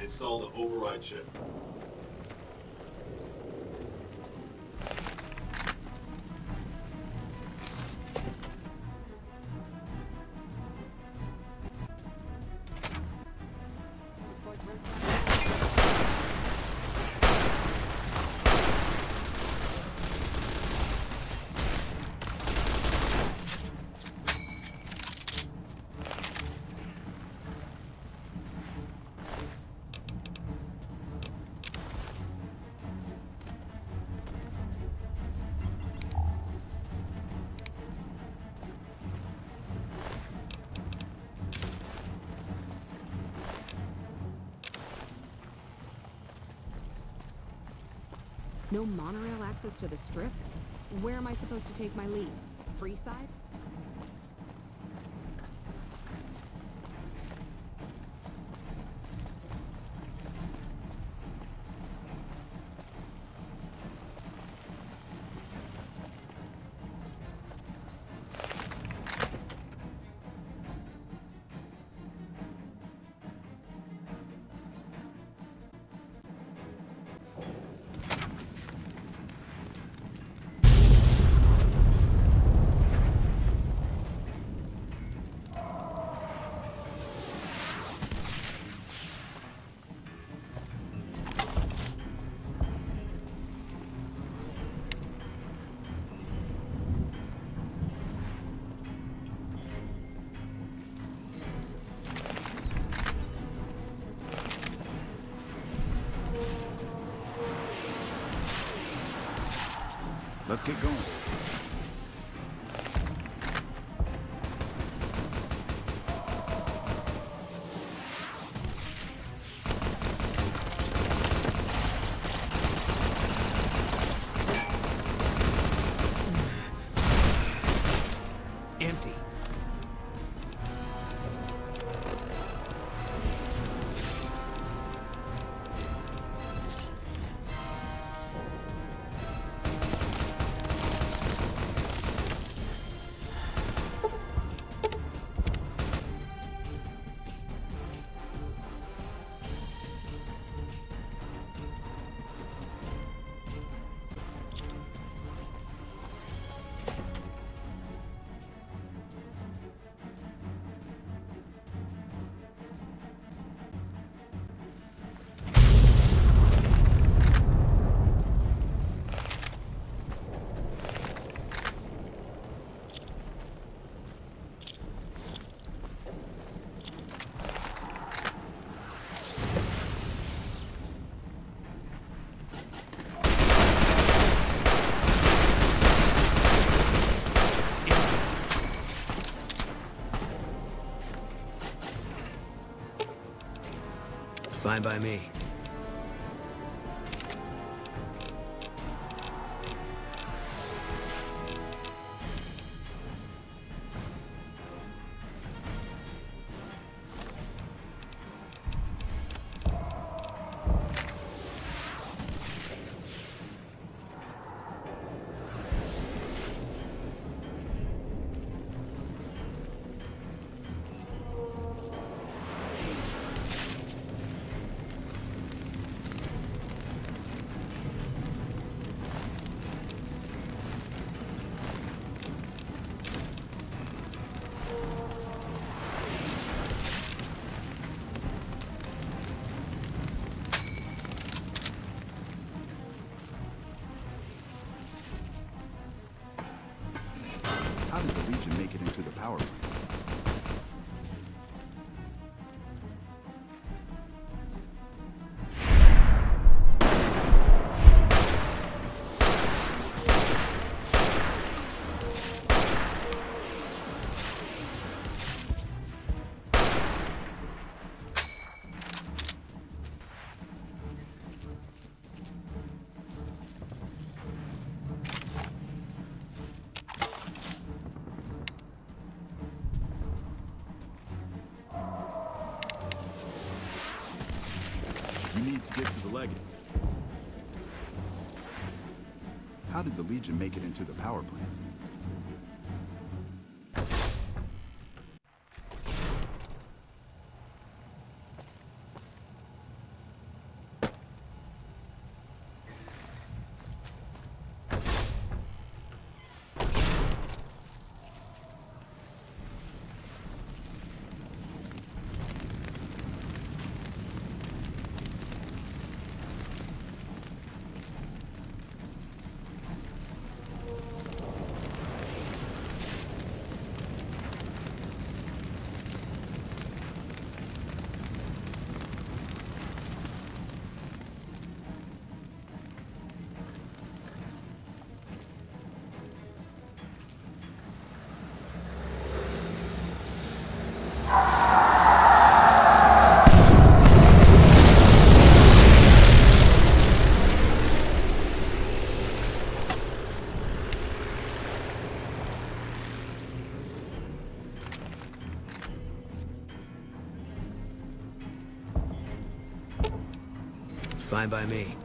install the override chip. No monorail access to the strip? Where am I supposed to take my leave? Freeside? Let's get going. Empty. Fine by me. How did the Legion make it into the power plant? You need to get to the Legate. How did the Legion make it into the power plant? Fine by me.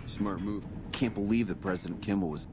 Smart move. Can't believe that President Kimball was...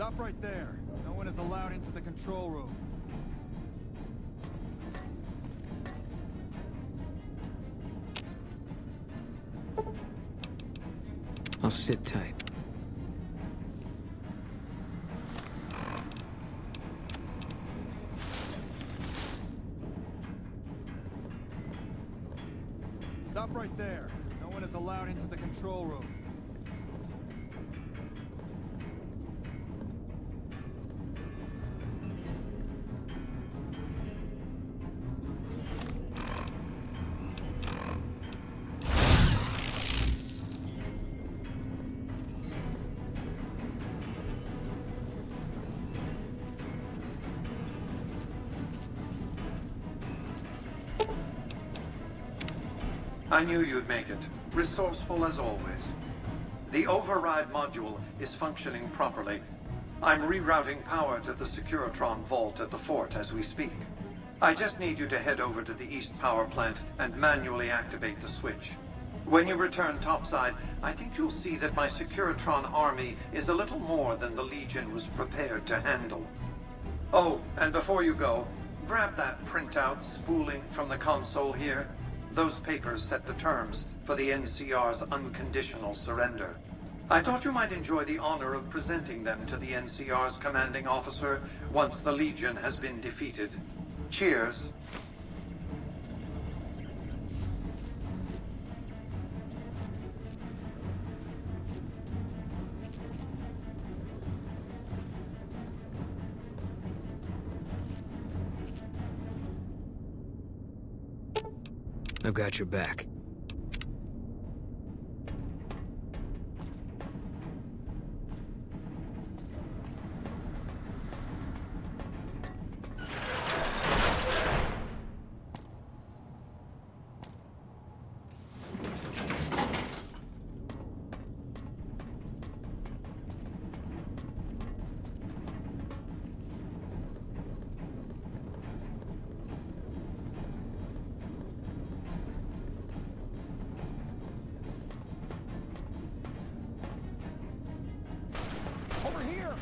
Stop right there. No one is allowed into the control room. I'll sit tight. Stop right there. No one is allowed into the control room. I knew you'd make it. Resourceful as always. The override module is functioning properly. I'm rerouting power to the Securitron vault at the fort as we speak. I just need you to head over to the East Power Plant and manually activate the switch. When you return topside, I think you'll see that my Securitron army is a little more than the Legion was prepared to handle. Oh, and before you go, grab that printout spooling from the console here. Those papers set the terms for the NCR's unconditional surrender. I thought you might enjoy the honor of presenting them to the NCR's commanding officer once the Legion has been defeated. Cheers. I've got your back. Over here!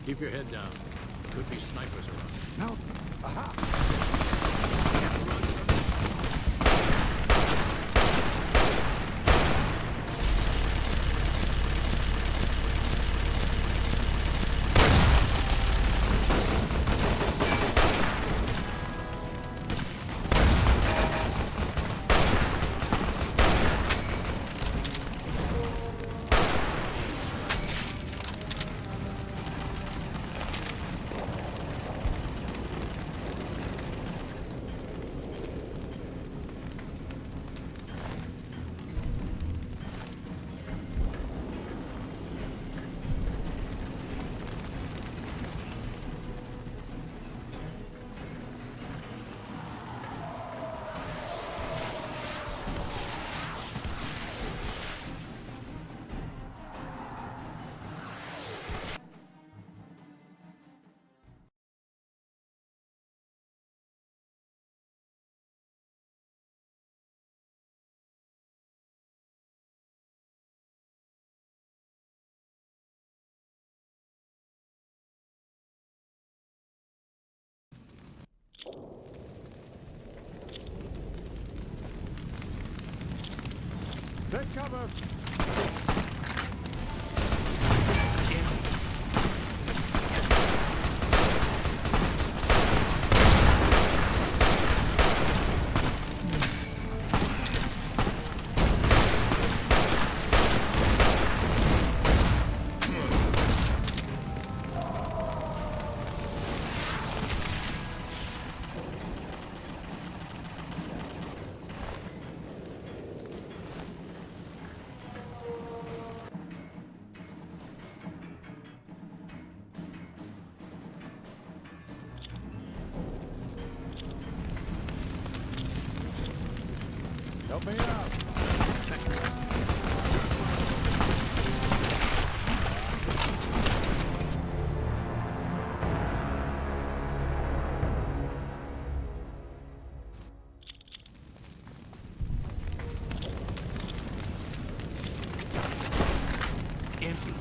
Keep your head down. Could be snipers around. No. Aha! Take cover! Help me out! Empty.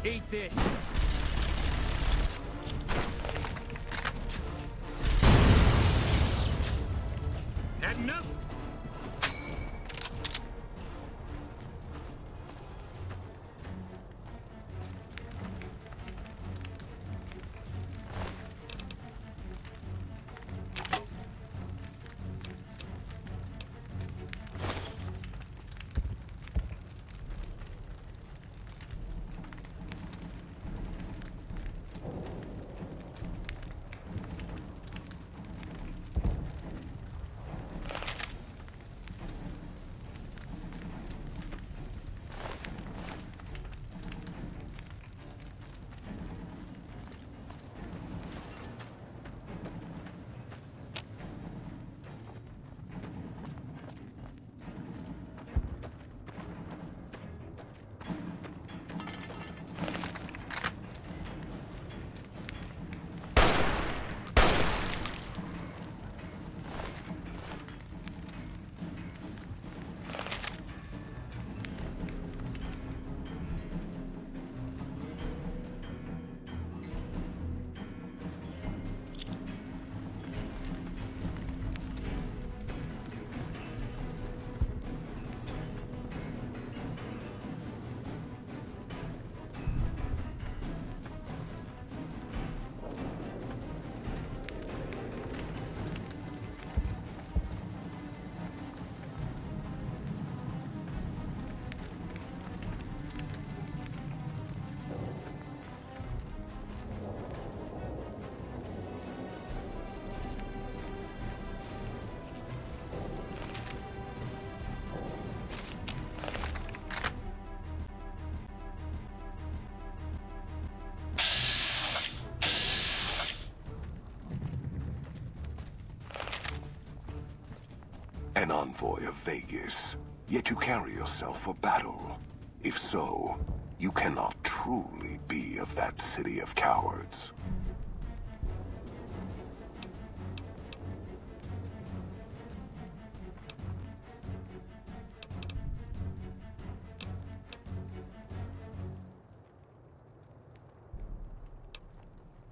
Eat this. Had enough? An envoy of Vegas, yet you carry yourself for battle. If so, you cannot truly be of that city of cowards.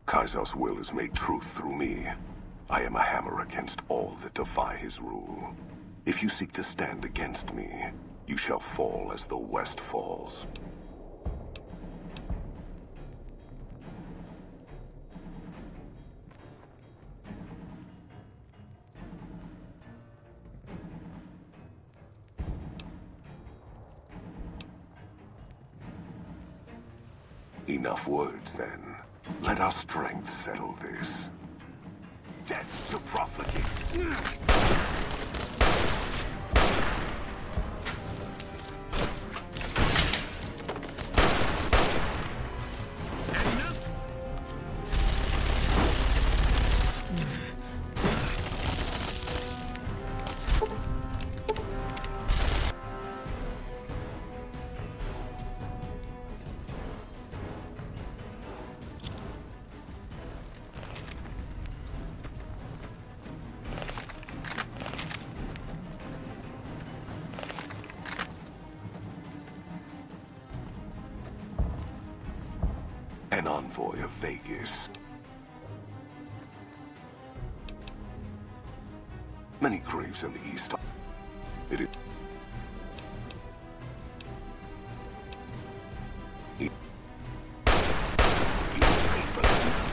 Kaiser's will is made truth through me. I am a hammer against all that defy his rule. If you seek to stand against me, you shall fall as the West falls. Enough words, then. Let our strength settle this. Death to profligates! An envoy of Vegas. Many graves in the East. It is... You pay for that.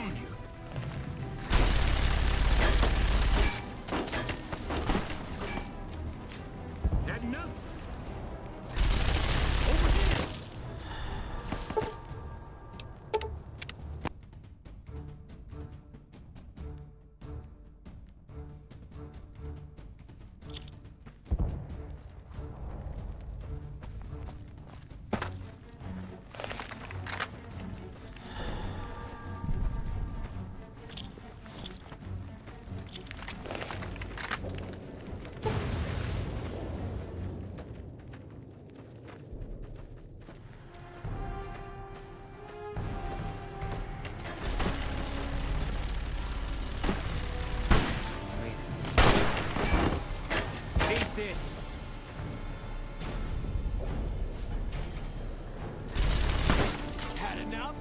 found you. Had enough? Over here! Take this. Had enough?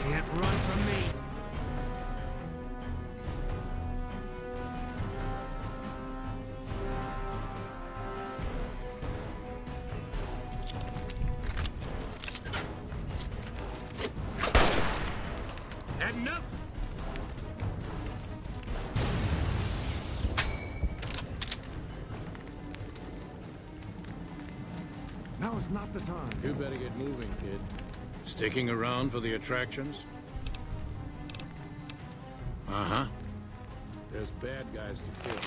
Can't run from me. Had enough? Now is not the time. You better get moving, kid. Sticking around for the attractions? Uh-huh. There's bad guys to kill.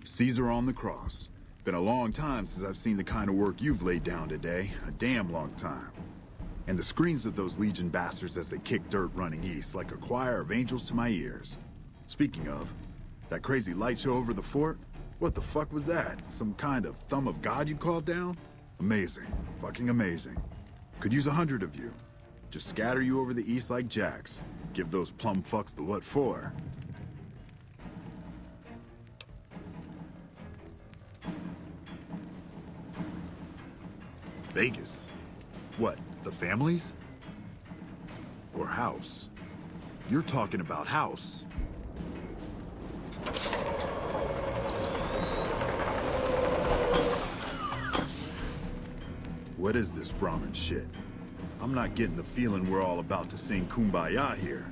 Caesar on the cross. Been a long time since I've seen the kind of work you've laid down today. A damn long time. And the screams of those Legion bastards as they kick dirt running east like a choir of angels to my ears. Speaking of, that crazy light show over the fort? What the fuck was that? Some kind of thumb of God you called down? Amazing. Fucking amazing. Could use 100 of you. Just scatter you over the east like jacks. Give those plum fucks the what for. Vegas? What, the families? Or house? You're talking about house. What is this Brahmin shit? I'm not getting the feeling we're all about to sing Kumbaya here.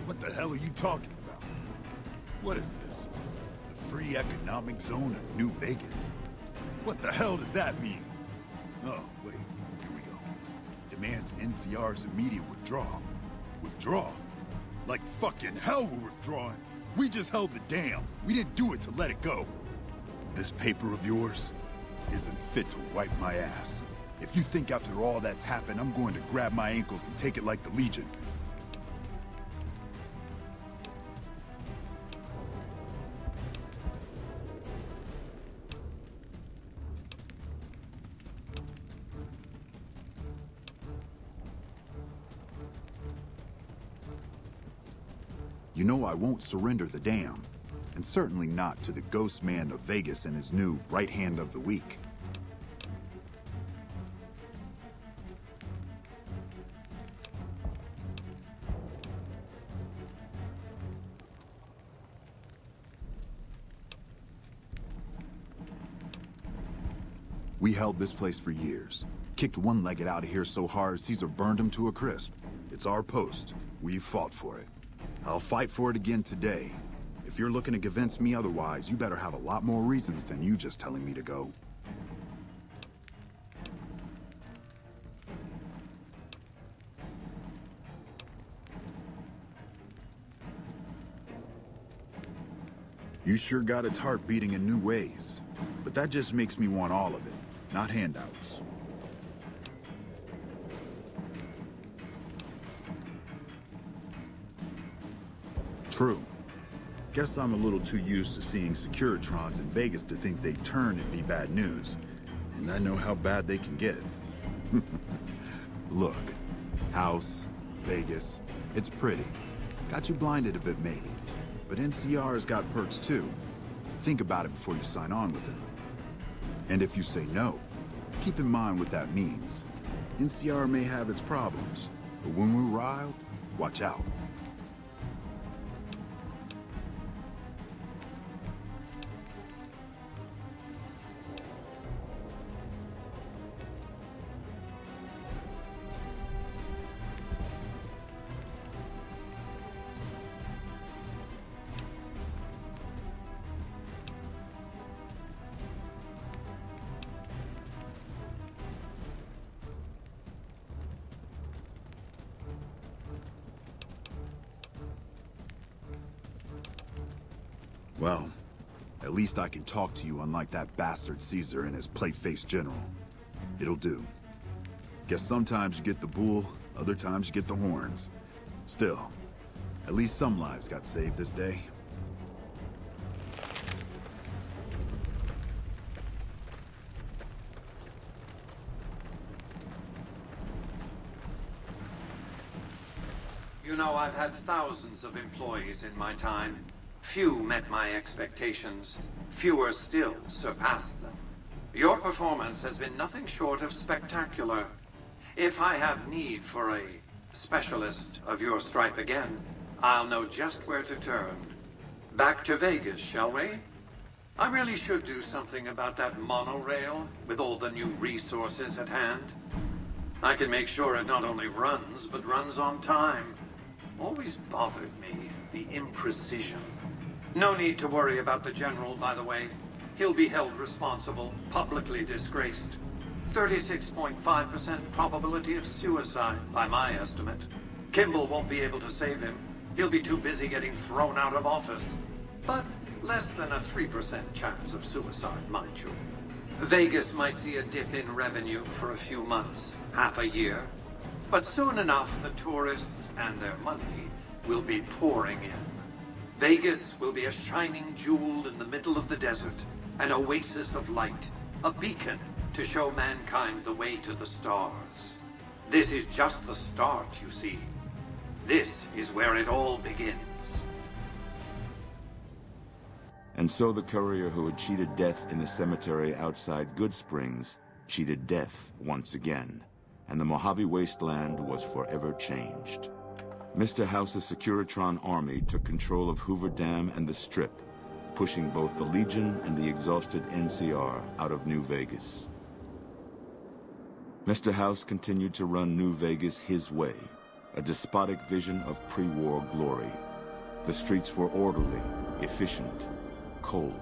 What the hell are you talking about? What is this? The free economic zone of New Vegas? What the hell does that mean? Oh, wait, here we go. Demands NCR's immediate withdrawal. Withdraw? Like fucking hell we're withdrawing. We just held the dam. We didn't do it to let it go. This paper of yours isn't fit to wipe my ass. If you think after all that's happened, I'm going to grab my ankles and take it like the Legion. You know I won't surrender the dam, and certainly not to the ghost man of Vegas and his new right hand of the week. We held this place for years. Kicked one-legged out of here so hard Caesar burned him to a crisp. It's our post. We fought for it. I'll fight for it again today. If you're looking to convince me otherwise, you better have a lot more reasons than you just telling me to go. You sure got its heart beating in new ways. But that just makes me want all of it, not handouts. True. Guess I'm a little too used to seeing Securitrons in Vegas to think they turn and be bad news. And I know how bad they can get. Look, house, Vegas, it's pretty. Got you blinded a bit maybe. But NCR's got perks too. Think about it before you sign on with it. And if you say no, keep in mind what that means. NCR may have its problems, but when we're riled, watch out. Well, at least I can talk to you unlike that bastard Caesar and his plate-faced general. It'll do. Guess sometimes you get the bull, other times you get the horns. Still, at least some lives got saved this day. You know, I've had thousands of employees in my time. Few met my expectations. Fewer still surpassed them. Your performance has been nothing short of spectacular. If I have need for a specialist of your stripe again, I'll know just where to turn. Back to Vegas, shall we? I really should do something about that monorail with all the new resources at hand. I can make sure it not only runs, but runs on time. Always bothered me, the imprecision. No need to worry about the General, by the way. He'll be held responsible, publicly disgraced. 36.5% probability of suicide, by my estimate. Kimball won't be able to save him. He'll be too busy getting thrown out of office. But less than a 3% chance of suicide, mind you. Vegas might see a dip in revenue for a few months, half a year. But soon enough, the tourists and their money will be pouring in. Vegas will be a shining jewel in the middle of the desert, an oasis of light, a beacon to show mankind the way to the stars. This is just the start, you see. This is where it all begins. And so the courier who had cheated death in the cemetery outside Good Springs cheated death once again, and the Mojave Wasteland was forever changed. Mr. House's Securitron army took control of Hoover Dam and the Strip, pushing both the Legion and the exhausted NCR out of New Vegas. Mr. House continued to run New Vegas his way, a despotic vision of pre-war glory. The streets were orderly, efficient, cold.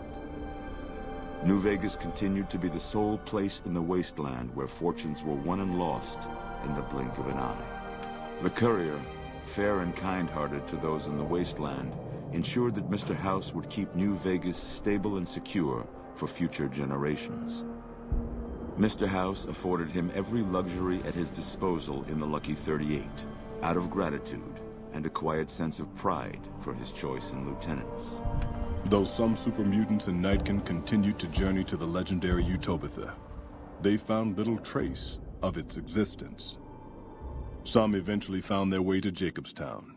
New Vegas continued to be the sole place in the wasteland where fortunes were won and lost in the blink of an eye. The courier, fair and kind-hearted to those in the wasteland, ensured that Mr. House would keep New Vegas stable and secure for future generations. Mr. House afforded him every luxury at his disposal in the Lucky 38, out of gratitude and a quiet sense of pride for his choice in lieutenants. Though some super mutants in Nightkin continued to journey to the legendary Utopia, they found little trace of its existence. Some eventually found their way to Jacobstown,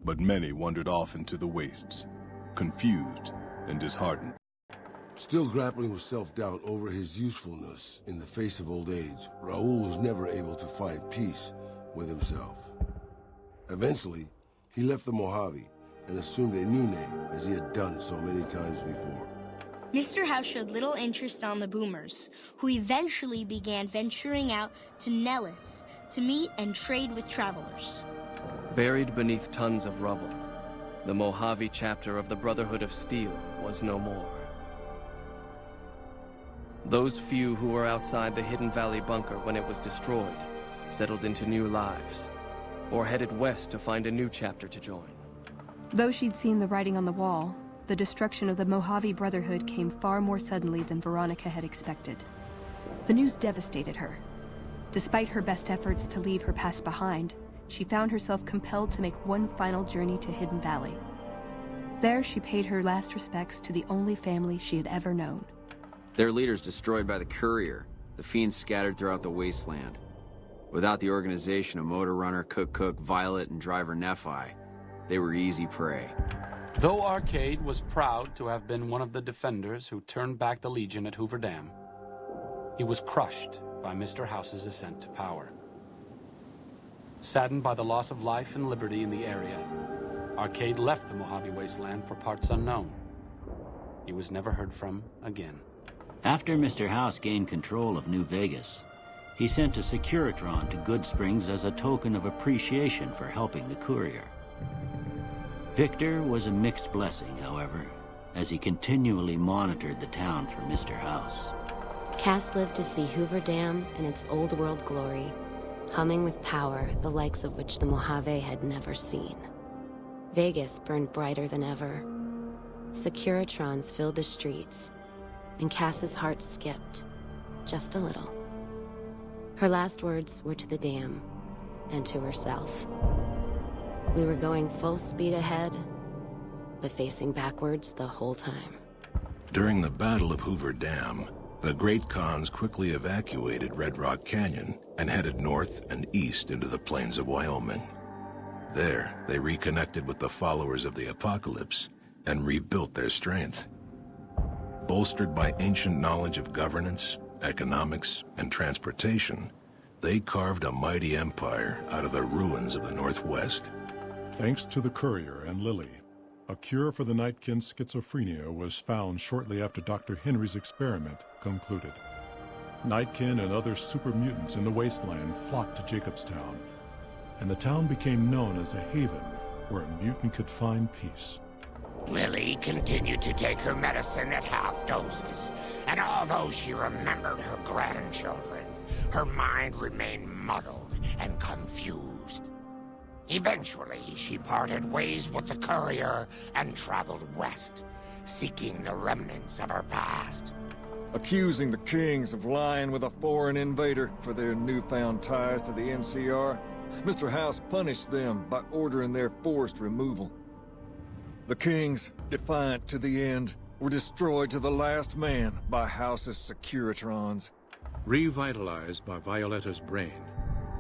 but many wandered off into the wastes, confused and disheartened. Still grappling with self-doubt over his usefulness in the face of old age, Raul was never able to find peace with himself. Eventually, he left the Mojave and assumed a new name, as he had done so many times before. Mr. House showed little interest on the Boomers, who eventually began venturing out to Nellis to meet and trade with travelers. Buried beneath tons of rubble, The Mojave chapter of the Brotherhood of Steel was no more. Those few who were outside the Hidden Valley bunker when it was destroyed settled into new lives, or headed west to find a new chapter to join. Though she'd seen the writing on the wall, the destruction of the Mojave Brotherhood came far more suddenly than Veronica had expected. The news devastated her. Despite her best efforts to leave her past behind, she found herself compelled to make one final journey to Hidden Valley. There, she paid her last respects to the only family she had ever known. Their leaders destroyed by the courier, the fiends scattered throughout the wasteland. Without the organization of Motor Runner, Cook, Violet, and Driver Nephi, they were easy prey. Though Arcade was proud to have been one of the defenders who turned back the Legion at Hoover Dam, he was crushed by Mr. House's ascent to power. Saddened by the loss of life and liberty in the area, Arcade left the Mojave Wasteland for parts unknown. He was never heard from again. After Mr. House gained control of New Vegas, he sent a Securitron to Good Springs as a token of appreciation for helping the courier. Victor was a mixed blessing, however, as he continually monitored the town for Mr. House. Cass lived to see Hoover Dam in its old world glory, humming with power the likes of which the Mojave had never seen. Vegas burned brighter than ever. Securitrons filled the streets, and Cass's heart skipped, just a little. Her last words were to the dam, and to herself. We were going full speed ahead, but facing backwards the whole time. During the Battle of Hoover Dam, the Great Khans quickly evacuated Red Rock Canyon and headed north and east into the plains of Wyoming. There, they reconnected with the followers of the Apocalypse and rebuilt their strength. Bolstered by ancient knowledge of governance, economics, and transportation, they carved a mighty empire out of the ruins of the Northwest. Thanks to the courier and Lily, a cure for the Nightkin's schizophrenia was found shortly after Dr. Henry's experiment concluded. Nightkin and other super mutants in the wasteland flocked to Jacobstown, and the town became known as a haven where a mutant could find peace. Lily continued to take her medicine at half doses, and although she remembered her grandchildren, her mind remained muddled and confused. Eventually, she parted ways with the courier and traveled west, seeking the remnants of her past. Accusing the kings of lying with a foreign invader for their newfound ties to the NCR, Mr. House punished them by ordering their forced removal. The kings, defiant to the end, were destroyed to the last man by House's Securitrons. Revitalized by Violetta's brain,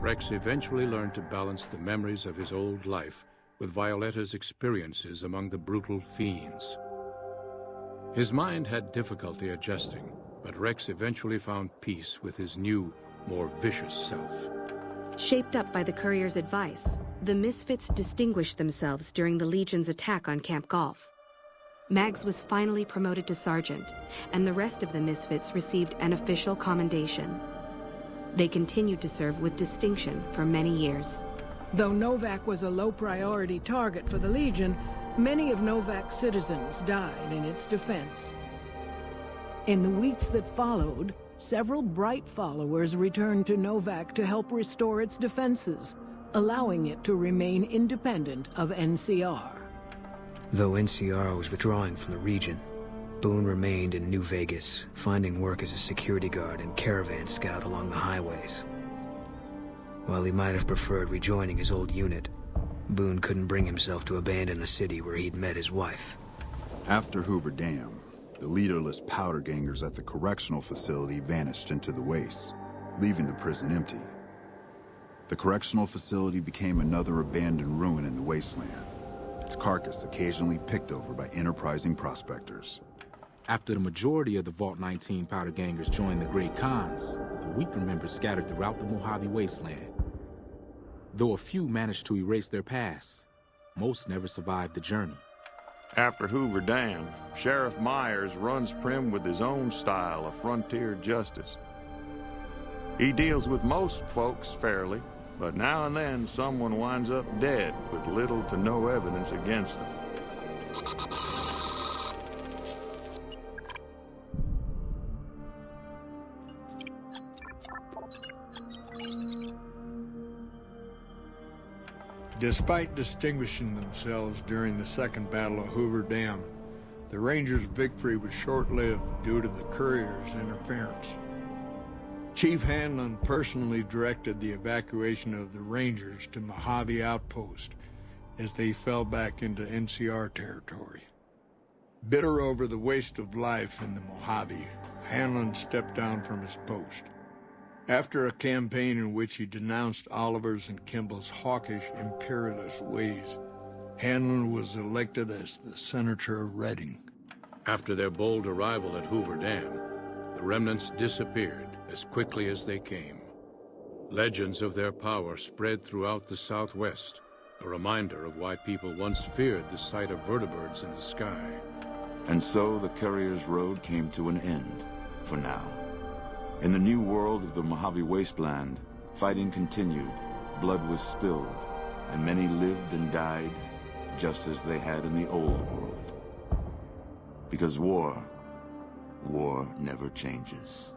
Rex eventually learned to balance the memories of his old life with Violetta's experiences among the brutal fiends. His mind had difficulty adjusting, but Rex eventually found peace with his new, more vicious self. Shaped up by the courier's advice, the Misfits distinguished themselves during the Legion's attack on Camp Golf. Mags was finally promoted to sergeant, and the rest of the Misfits received an official commendation. They continued to serve with distinction for many years. Though Novak was a low-priority target for the Legion, many of Novak's citizens died in its defense. In the weeks that followed, several bright followers returned to Novak to help restore its defenses, allowing it to remain independent of NCR. Though NCR was withdrawing from the region, Boone remained in New Vegas, finding work as a security guard and caravan scout along the highways. While he might have preferred rejoining his old unit, Boone couldn't bring himself to abandon the city where he'd met his wife. After Hoover Dam, the leaderless powder gangers at the correctional facility vanished into the wastes, leaving the prison empty. The correctional facility became another abandoned ruin in the wasteland, its carcass occasionally picked over by enterprising prospectors. After the majority of the Vault 19 powder gangers joined the Great Khans, the weaker members scattered throughout the Mojave Wasteland. Though a few managed to erase their past, most never survived the journey. After Hoover Dam, Sheriff Myers runs Prim with his own style of frontier justice. He deals with most folks fairly, but now and then someone winds up dead with little to no evidence against them. Despite distinguishing themselves during the Second Battle of Hoover Dam, the Rangers' victory was short-lived due to the courier's interference. Chief Hanlon personally directed the evacuation of the Rangers to Mojave Outpost as they fell back into NCR territory. Bitter over the waste of life in the Mojave, Hanlon stepped down from his post. After a campaign in which he denounced Oliver's and Kimball's hawkish, imperialist ways, Hanlon was elected as the Senator of Reading. After their bold arrival at Hoover Dam, the remnants disappeared as quickly as they came. Legends of their power spread throughout the Southwest, a reminder of why people once feared the sight of vertibirds in the sky. And so the Courier's Road came to an end, for now. In the new world of the Mojave Wasteland, fighting continued, blood was spilled, and many lived and died just as they had in the old world. Because war never changes.